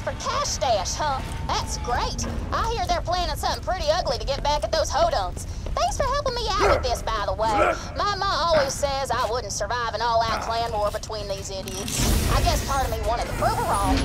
for cash stash, huh? That's great. I hear they're planning something pretty ugly to get back at those hodunks. Thanks for helping me out with this, by the way. My ma always says I wouldn't survive an all-out clan war between these idiots. I guess part of me wanted to prove her wrong.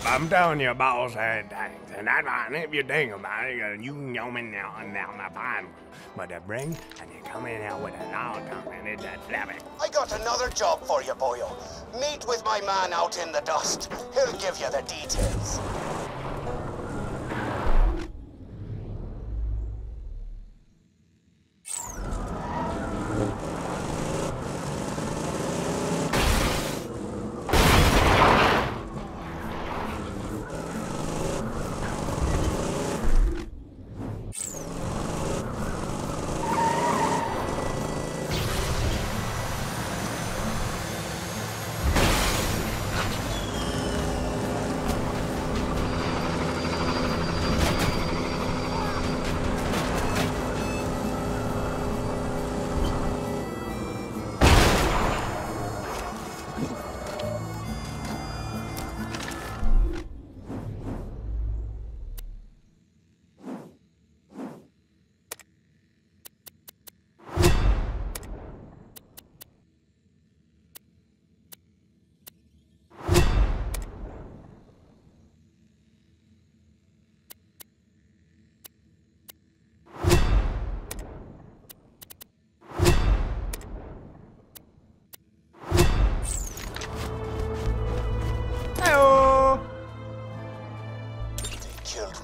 I'm telling you about sad things, and that's fine if you think about it, you can go in now and down the fine. But the bring, and you come in here with an all coming, it's that flappy. I got another job for you, boyo. Meet with my man out in the dust. He'll give you the details.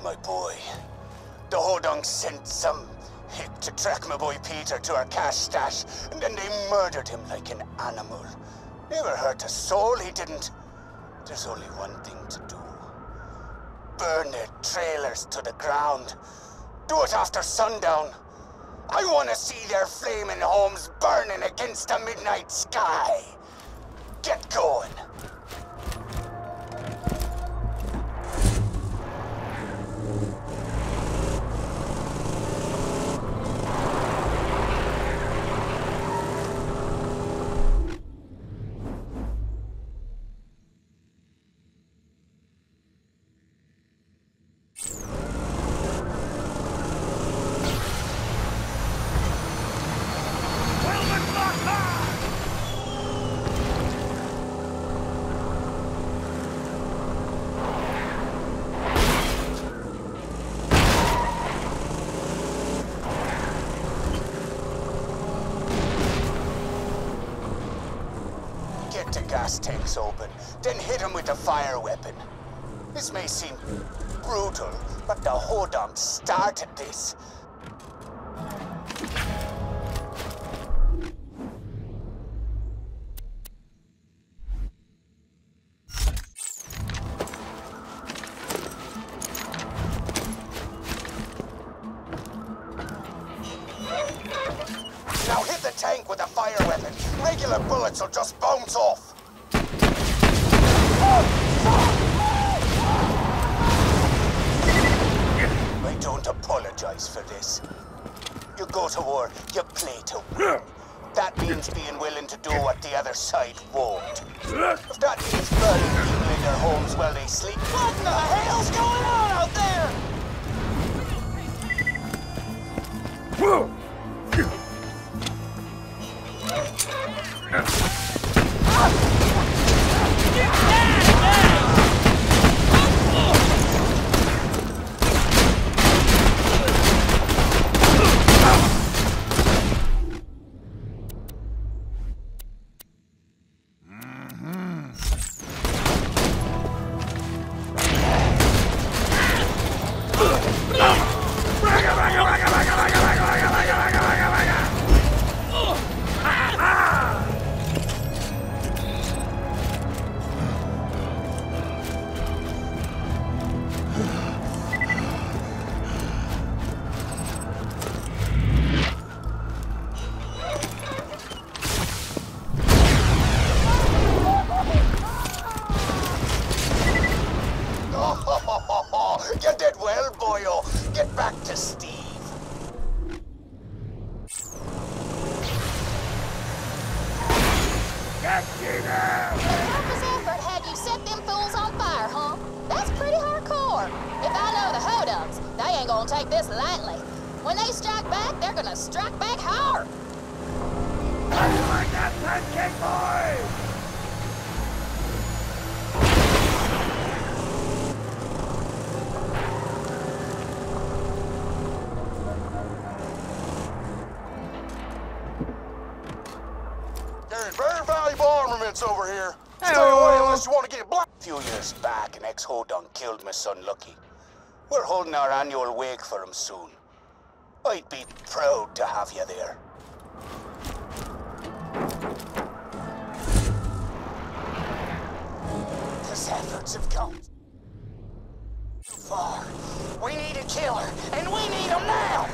My boy. The Hodunks sent some hick to track my boy Peter to our cash stash, and then they murdered him like an animal. Never hurt a soul, he didn't. There's only one thing to do. Burn their trailers to the ground. Do it after sundown. I want to see their flaming homes burning against the midnight sky. Get going. gas tanks open, then hit him with a fire weapon. This may seem brutal, but the Hodunk started this. Now hit the tank with a fire weapon. Regular bullets will just bounce off. I don't apologize for this. You go to war, you play to win. That means being willing to do what the other side won't. If that means burning people in their homes while they sleep, what in the hell's going on out there? You did well, boyo. Get back to Steve. Purpose effort had you set them fools on fire, huh? That's pretty hardcore. If I know the Hodunks, they ain't gonna take this lightly. When they strike back, they're gonna strike back hard. How do you like that pancake, boy? There's very valuable armaments over here. Stay away unless you want to get black. A few years back, an ex-Hodunk killed my son Lucky. We're holding our annual wake for him soon. I'd be proud to have you there. His efforts have gone too far. We need a killer, and we need him now!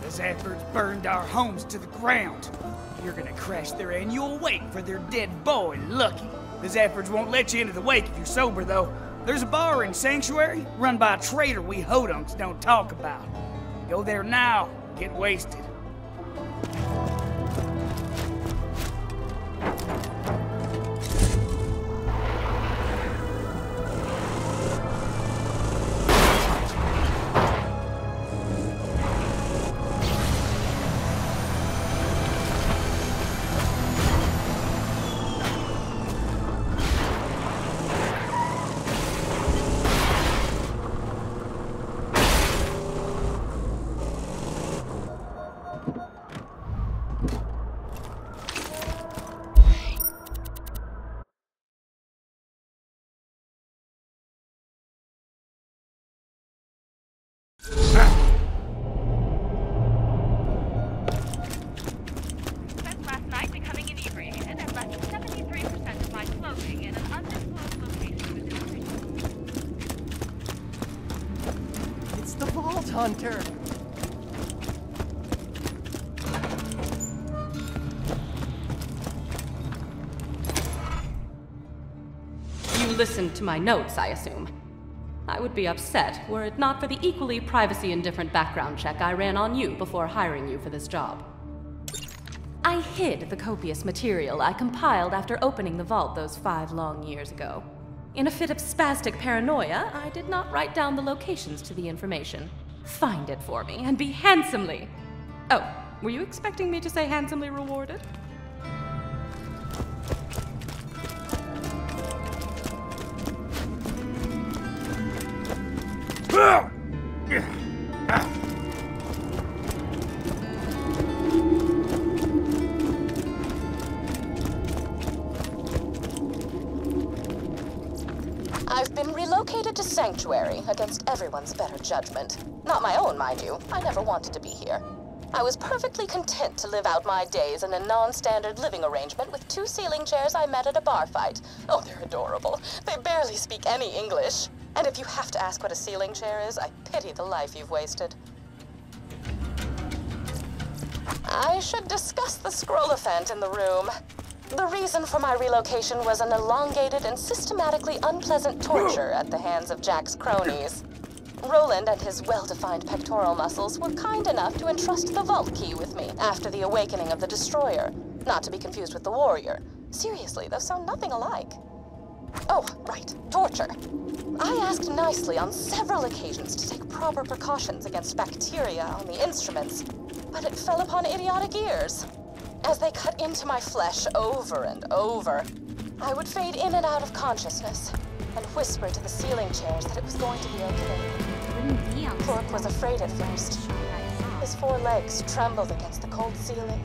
The Zephyrs burned our homes to the ground. You're gonna crash their annual wake for their dead boy, Lucky. The Zephyrs won't let you into the wake if you're sober, though. There's a bar in Sanctuary run by a traitor we Hodunks don't talk about. Go there now, get wasted. Last night becoming inebriated and left 73% of my clothing in an undisclosed location within the region. It's the Vault Hunter! You listened to my notes, I assume. I would be upset were it not for the equally privacy-indifferent background check I ran on you before hiring you for this job. I hid the copious material I compiled after opening the vault those 5 long years ago. In a fit of spastic paranoia, I did not write down the locations to the information. Find it for me and be handsomely... Oh, were you expecting me to say handsomely rewarded? I've been relocated to Sanctuary against everyone's better judgment. Not my own, mind you. I never wanted to be here. I was perfectly content to live out my days in a non-standard living arrangement with 2 ceiling chairs I met at a bar fight. Oh, they're adorable. They barely speak any English. And if you have to ask what a ceiling chair is, I pity the life you've wasted. I should discuss the scroll-elephant in the room. The reason for my relocation was an elongated and systematically unpleasant torture at the hands of Jack's cronies. Roland and his well-defined pectoral muscles were kind enough to entrust the vault key with me after the awakening of the Destroyer, not to be confused with the Warrior. Seriously, those sound nothing alike. Oh, right, torture. I asked nicely on several occasions to take proper precautions against bacteria on the instruments, but it fell upon idiotic ears. As they cut into my flesh over and over, I would fade in and out of consciousness and whisper to the ceiling chairs that it was going to be okay. Clark was afraid at first. His 4 legs trembled against the cold ceiling,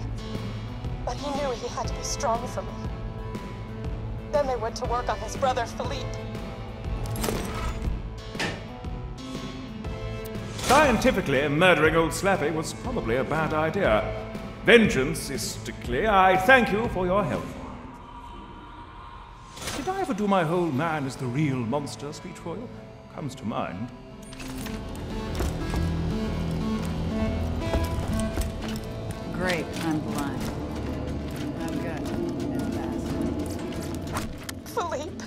but he knew he had to be strong for me. Then they went to work on his brother, Philippe. Scientifically, murdering old Slappy was probably a bad idea. Vengeance-istically, I thank you for your help. Did I ever do my whole man is the real monster speech for you? Comes to mind. Great, I'm blind. I'm good. Philippe.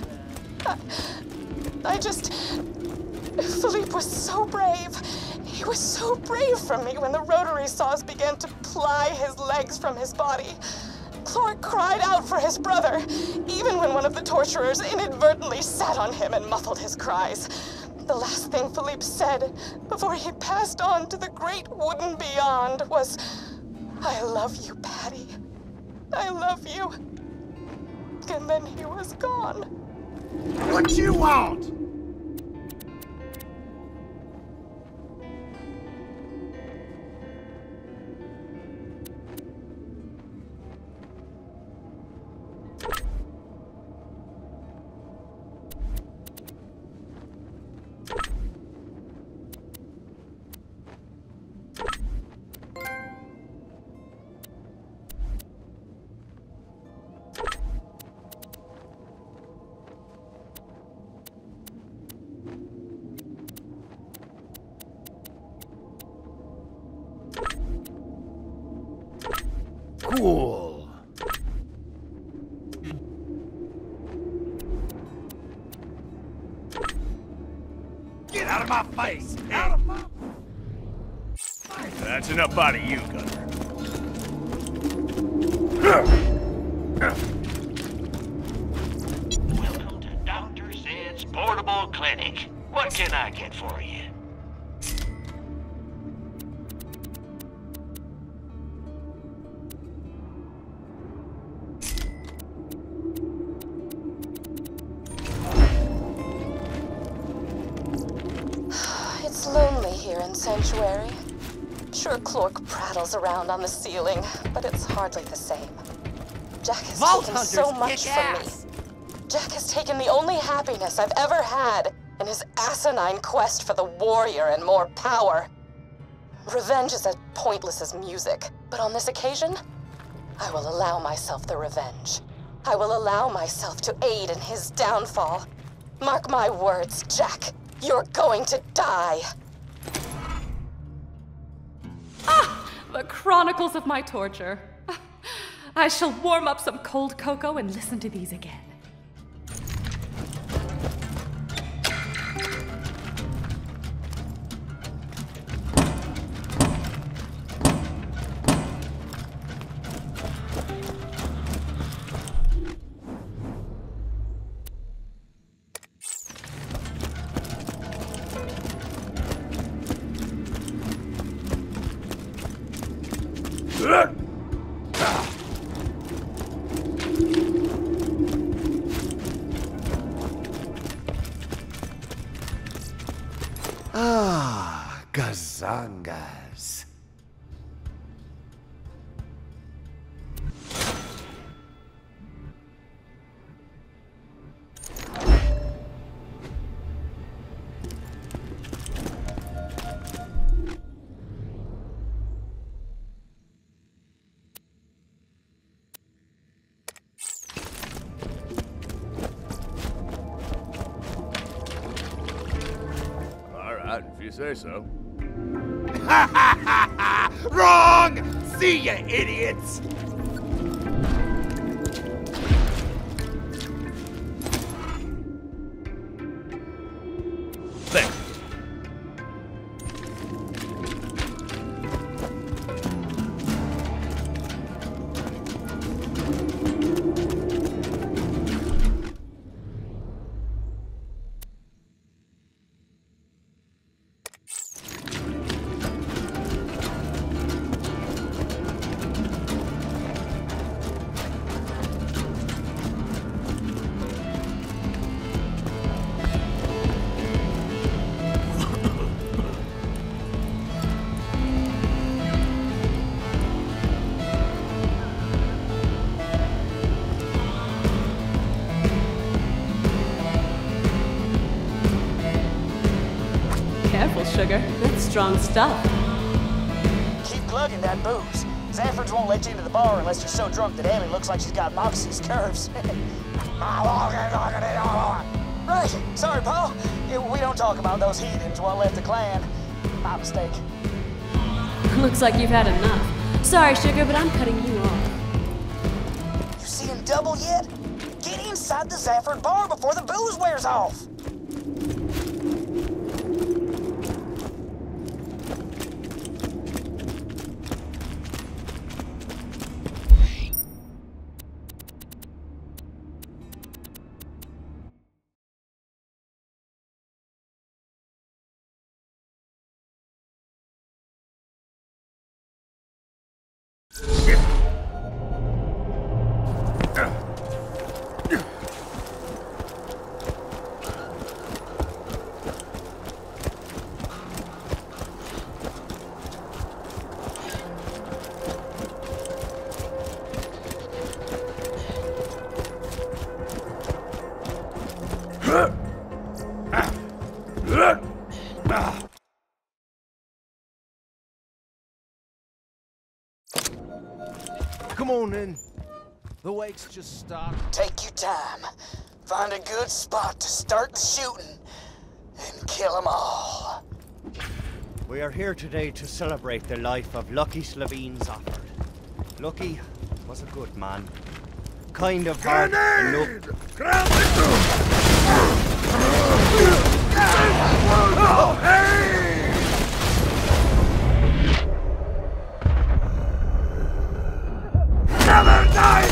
Philippe was so brave. He was so brave for me when the rotary saws began to ply his legs from his body. Clark cried out for his brother, even when one of the torturers inadvertently sat on him and muffled his cries. The last thing Philippe said before he passed on to the great wooden beyond was, "I love you, Patty. I love you." And then he was gone. What you want? Cool. Get out of my face! Out of my... That's enough out of you, Gunner. Welcome to Dr. Zed's Portable Clinic. What can I get for you? It's lonely here in Sanctuary. Sure, Clark prattles around on the ceiling, but it's hardly the same. Jack has taken so much from me. Jack has taken the only happiness I've ever had in his asinine quest for the warrior and more power. Revenge is as pointless as music, but on this occasion, I will allow myself the revenge. I will allow myself to aid in his downfall. Mark my words, Jack. You're going to die. Ah! The chronicles of my torture. I shall warm up some cold cocoa and listen to these again. Ah, gazangas. If you say so. Wrong! See ya, idiots! There. Careful, sugar. That's strong stuff. Keep plugging that booze. Zaffords won't let you into the bar unless you're so drunk that Ellie looks like she's got Moxie's curves. Right. Sorry, Paul. We don't talk about those heathens while left the clan. My mistake. Looks like you've had enough. Sorry, sugar, but I'm cutting you off. You seeing double yet? Get inside the Zafford bar before the booze wears off. Come on in. The wake's just started. Take your time. Find a good spot to start the shooting and kill them all. We are here today to celebrate the life of Lucky Slavine Zafford. Lucky was a good man. Kind of hard enough. Never die!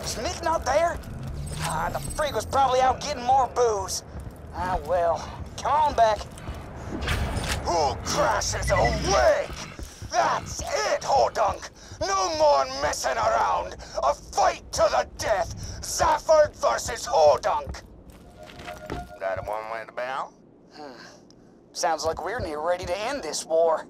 Smith not there? The freak was probably out getting more booze. Ah, well. Come on back. Who crashes awake? That's it, Hodunk! No more messing around! A fight to the death! Zafford versus Hodunk! Got a one with the bell? Sounds like we're near ready to end this war.